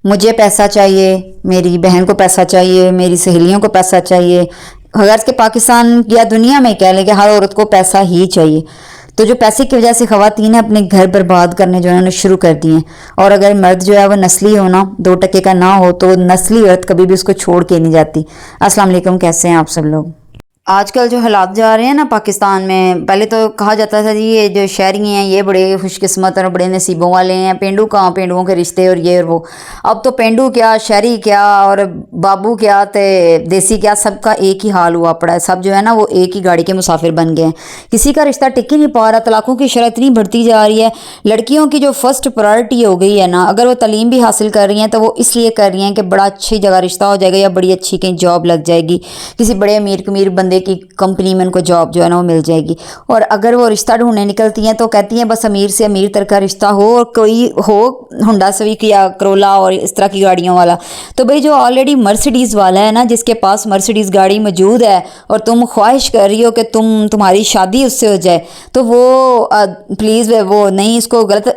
مجھے پیسہ چاہیے، میری بہن کو پیسہ چاہیے، میری سہیلیوں کو پیسہ چاہیے، غرض کہ پاکستان یا دنیا میں کہہ لیں کہ ہر عورت کو پیسہ ہی چاہیے. تو جو پیسے کی وجہ سے خواتین اپنے گھر برباد کرنے جو ہے انہوں نے شروع کر دیے ہیں. اور اگر مرد جو ہے وہ نسلی ہونا 2% کا نہ ہو تو نسلی عورت کبھی بھی اس کو چھوڑ کے نہیں جاتی. السلام علیکم، کیسے ہیں آپ سب لوگ؟ آج کل جو حالات جا رہے ہیں نا پاکستان میں، پہلے تو کہا جاتا تھا جی یہ جو شہری ہیں یہ بڑے خوش قسمت اور بڑے نصیبوں والے ہیں، پینڈو کہاں، پینڈوؤں کے رشتے اور یہ اور وہ. اب تو پینڈو کیا، شہری کیا اور بابو کیا تے دیسی کیا، سب کا ایک ہی حال ہوا پڑا ہے. سب جو ہے نا وہ ایک ہی گاڑی کے مسافر بن گئے ہیں. کسی کا رشتہ ٹک ہی نہیں پا رہا. طلاقوں کی شرح اتنی بڑھتی جا رہی ہے. لڑکیوں کی جو فرسٹ پرائرٹی ہو گئی ہے نا، اگر وہ تعلیم بھی حاصل کر رہی ہیں تو وہ اس لیے کر رہی ہیں کہ بڑا اچھی جگہ رشتہ ہو جائے گا یا بڑی اچھی کہیں جاب لگ جائے گی، کسی بڑے امیر بندے کی کمپنی میں ان کو جاب جو ہے نا وہ مل جائے گی. اور اگر وہ رشتہ ڈھونڈنے نکلتی ہیں تو کہتی ہیں بس امیر سے امیر تر کا رشتہ ہو اور کوئی ہو ہنڈا سویک یا کرولا اور اس طرح کی گاڑیوں والا. تو بھئی جو آلریڈی مرسیڈیز والا ہے نا، جس کے پاس مرسیڈیز گاڑی موجود ہے اور تم خواہش کر رہی ہو کہ تمہاری شادی اس سے ہو جائے، تو وہ پلیز وہ نہیں، اس کو غلط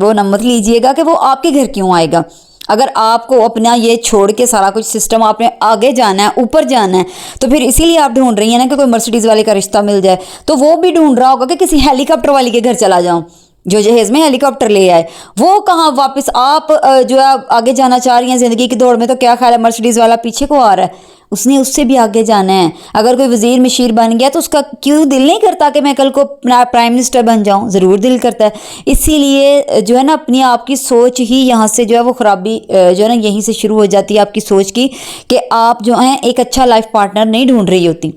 وہ نہ مت لیجئے گا کہ وہ آپ کے گھر کیوں آئے گا. اگر آپ کو اپنا یہ چھوڑ کے سارا کچھ سسٹم آپ نے آگے جانا ہے، اوپر جانا ہے، تو پھر اسی لیے آپ ڈھونڈ رہی ہیں نا کہ کوئی مرسیڈیز والے کا رشتہ مل جائے. تو وہ بھی ڈھونڈ رہا ہوگا کہ کسی ہیلی کاپٹر والی کے گھر چلا جاؤں جو جہیز میں ہیلی کاپٹر لے آئے. وہ کہاں واپس آپ جو ہے آگے جانا چاہ رہی ہیں زندگی کی دوڑ میں، تو کیا خیال ہے مرسیڈیز والا پیچھے کو آ رہا ہے؟ اس نے اس سے بھی آگے جانا ہے. اگر کوئی وزیر مشیر بن گیا تو اس کا کیوں دل نہیں کرتا کہ میں کل کو پرائم منسٹر بن جاؤں؟ ضرور دل کرتا ہے. اسی لیے جو ہے نا اپنی آپ کی سوچ ہی یہاں سے جو ہے وہ خرابی جو ہے نا یہیں سے شروع ہو جاتی ہے آپ کی سوچ کی، کہ آپ جو ہیں ایک اچھا لائف پارٹنر نہیں ڈھونڈ رہی ہوتی.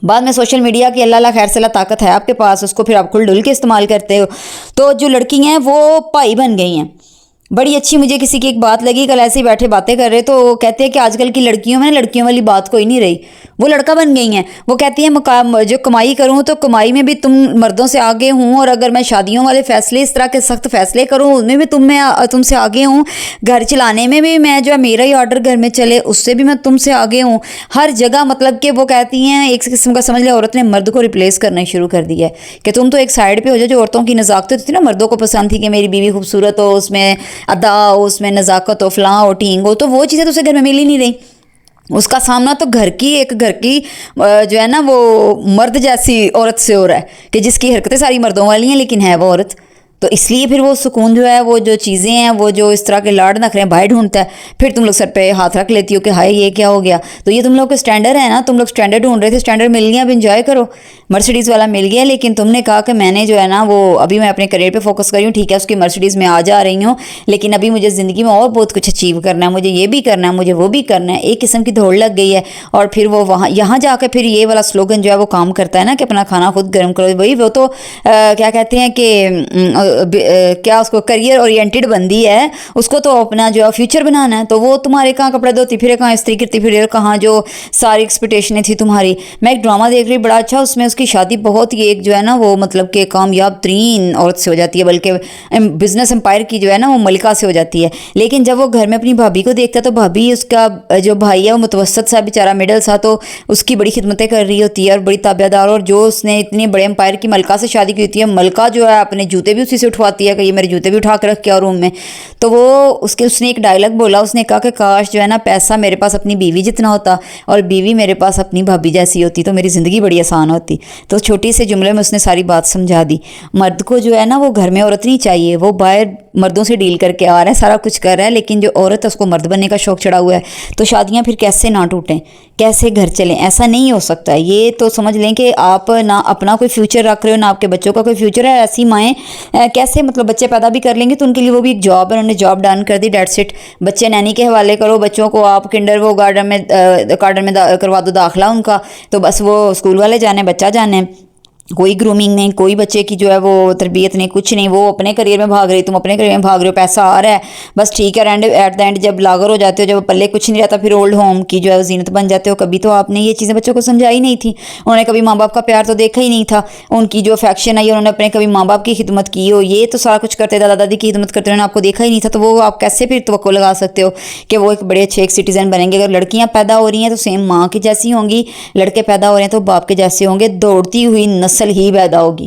بعد میں سوشل میڈیا کی اللہ خیر سے اللہ طاقت ہے آپ کے پاس، اس کو پھر آپ کھل ڈل کے استعمال کرتے ہو. تو جو لڑکی ہیں وہ پائی بن گئی ہیں. بڑی اچھی مجھے کسی کی ایک بات لگی، کل ایسے ہی بیٹھے باتیں کر رہے تو کہتے ہیں کہ آج کل کی لڑکیوں میں لڑکیوں والی بات کوئی نہیں رہی، وہ لڑکا بن گئی ہیں. وہ کہتی ہیں جو کمائی کروں تو کمائی میں بھی تم مردوں سے آگے ہوں، اور اگر میں شادیوں والے فیصلے اس طرح کے سخت فیصلے کروں اس میں بھی تم سے آگے ہوں، گھر چلانے میں بھی میں جو ہے میرا ہی آرڈر گھر میں چلے اس سے بھی میں تم سے آگے ہوں. ہر جگہ مطلب کہ وہ کہتی ہیں ایک قسم کا سمجھ لے عورت نے مرد کو ریپلیس کرنا شروع کر دیا ہے کہ تم تو ایک سائڈ پہ ہو جاؤ. جو عورتوں کی نزاکت ہوتی تھی نا، مردوں کو پسند تھی کہ میری بیوی خوبصورت ہو، اس میں ادا ہو، اس میں نزاکت ہو، فلاں ہو، ٹینگ ہو، تو وہ چیزیں تو اسے گھر میں مل ہی نہیں رہی. اس کا سامنا تو گھر کی جو ہے نا وہ مرد جیسی عورت سے ہو رہا ہے کہ جس کی حرکتیں ساری مردوں والی ہیں لیکن ہے وہ عورت. تو اس لیے پھر وہ سکون جو ہے، وہ جو چیزیں ہیں، وہ جو اس طرح کے لاڈ نخرے ہیں باہر ڈھونڈتا ہے. پھر تم لوگ سر پہ ہاتھ رکھ لیتی ہو کہ ہائے یہ کیا ہو گیا. تو یہ تم لوگ کے سٹینڈرڈ ہے نا، تم لوگ سٹینڈرڈ ڈھونڈ رہے تھے، سٹینڈرڈ مل گیا، اب انجوائے کرو. مرسیڈیز والا مل گیا، لیکن تم نے کہا کہ میں نے جو ہے نا وہ ابھی میں اپنے کریئر پہ فوکس کری ہوں. ٹھیک ہے اس کی مرسیڈیز میں آ جا رہی ہوں، لیکن ابھی مجھے زندگی میں اور بہت کچھ اچیو کرنا ہے، مجھے یہ بھی کرنا ہے، مجھے وہ بھی کرنا ہے. ایک قسم کی دوڑ لگ گئی ہے. اور پھر وہ یہاں جا کے پھر یہ والا سلوگن جو ہے وہ کام کرتا ہے نا کہ اپنا کھانا خود گرم کرو. وہی وہ تو کیا کہتے ہیں کہ کیا اس کو کریئر اورینٹڈ بندی ہے، اس کو تو اپنا جو فیوچر بنانا ہے. تو وہ تمہارے کہاں کپڑے دھوتی پھرے، کہاں استری کرتی پھرے، کہاں جو ساری ایکسپیکٹیشنیں تھی تمہاری. میں ایک ڈرامہ دیکھ رہی بڑا اچھا، اس میں اس کی شادی بہت ہی ایک جو ہے نا وہ مطلب کہ کامیاب ترین عورت سے ہو جاتی ہے، بلکہ بزنس امپائر کی جو ہے نا وہ ملکہ سے ہو جاتی ہے. لیکن جب وہ گھر میں اپنی بھابھی کو دیکھتا ہے تو بھابھی اس کا جو بھائی ہے وہ متوسط سا بیچارہ مڈل سا، تو اس کی بڑی خدمتیں کر رہی ہوتی ہے اور بڑی تابع دار. اور جو اس نے اتنے بڑے امپائر کی ملکہ سے شادی کی ہوتی ہے، ملکہ جو ہے اپنے جوتے بھی اسی سے اٹھواتی ہے کہ یہ میرے جوتے بھی اٹھا کے رکھ کیا روم میں. تو وہ اس نے ایک ڈائلاگ بولا، اس نے کہا کہ کاش جو ہے نا پیسہ میرے پاس اپنی بیوی جتنا ہوتا اور بیوی میرے پاس اپنی بھابھی جیسی ہوتی تو میری زندگی بڑی آسان ہوتی. تو چھوٹی سے جملے میں اس نے ساری بات سمجھا دی. مرد کو جو ہے نا وہ گھر میں عورت نہیں چاہیے، وہ باہر مردوں سے ڈیل کر کے آ رہا ہے، سارا کچھ کر رہا ہے، لیکن جو عورت ہے اس کو مرد بننے کا شوق چڑھا ہوا ہے. تو شادیاں پھر کیسے نہ ٹوٹیں، کیسے گھر چلیں؟ ایسا نہیں ہو سکتا. یہ تو سمجھ لیں کہ آپ نہ اپنا کوئی فیوچر رکھ رہے ہو، نہ آپ کے بچوں کا کوئی فیوچر ہے. ایسی مائیں کیسے مطلب بچے پیدا بھی کر لیں گے تو ان کے لیے وہ بھی ایک جاب ہے، انہوں نے جاب ڈن کر دی، ڈیٹس اٹ. بچے نینی کے حوالے کرو، بچوں کو آپ کنڈر وہ گارڈن میں کروا دو داخلہ ان کا، تو بس وہ اسکول والے جانے، بچہ جانے. کوئی گرومنگ نہیں، کوئی بچے کی جو ہے وہ تربیت نہیں، کچھ نہیں. وہ اپنے کریئر میں بھاگ رہی، تم اپنے کریئر میں بھاگ رہے ہو، پیسہ آ رہا ہے بس ٹھیک ہے. ایٹ دا اینڈ جب لاغر ہو جاتے ہو، جب پلے کچھ نہیں رہتا، پھر اولڈ ہوم کی جو ہے زینت بن جاتے ہو. کبھی تو آپ نے یہ چیزیں بچوں کو سمجھائی نہیں تھی، انہوں نے کبھی ماں باپ کا پیار تو دیکھا ہی نہیں تھا، ان کی جو افیکشن ہے انہوں نے اپنے کبھی ماں باپ کی خدمت کی ہو، یہ تو سارا کچھ کرتے، دادا دادی کی خدمت کرتے، انہوں نے آپ کو دیکھا ہی نہیں تھا. تو وہ آپ کیسے پھر توقع لگا سکتے ہو کہ وہ ایک بڑے اچھے ایک سٹیزن بنیں گے؟ اگر لڑکیاں پیدا ہو رہی ہیں تو سیم ماں کی جیسی ہوں گی، لڑکے پیدا ہو رہے ہیں تو باپ کے جیسے ہوں گے. دوڑتی ہوئی نسل ہی پیدا ہوگی.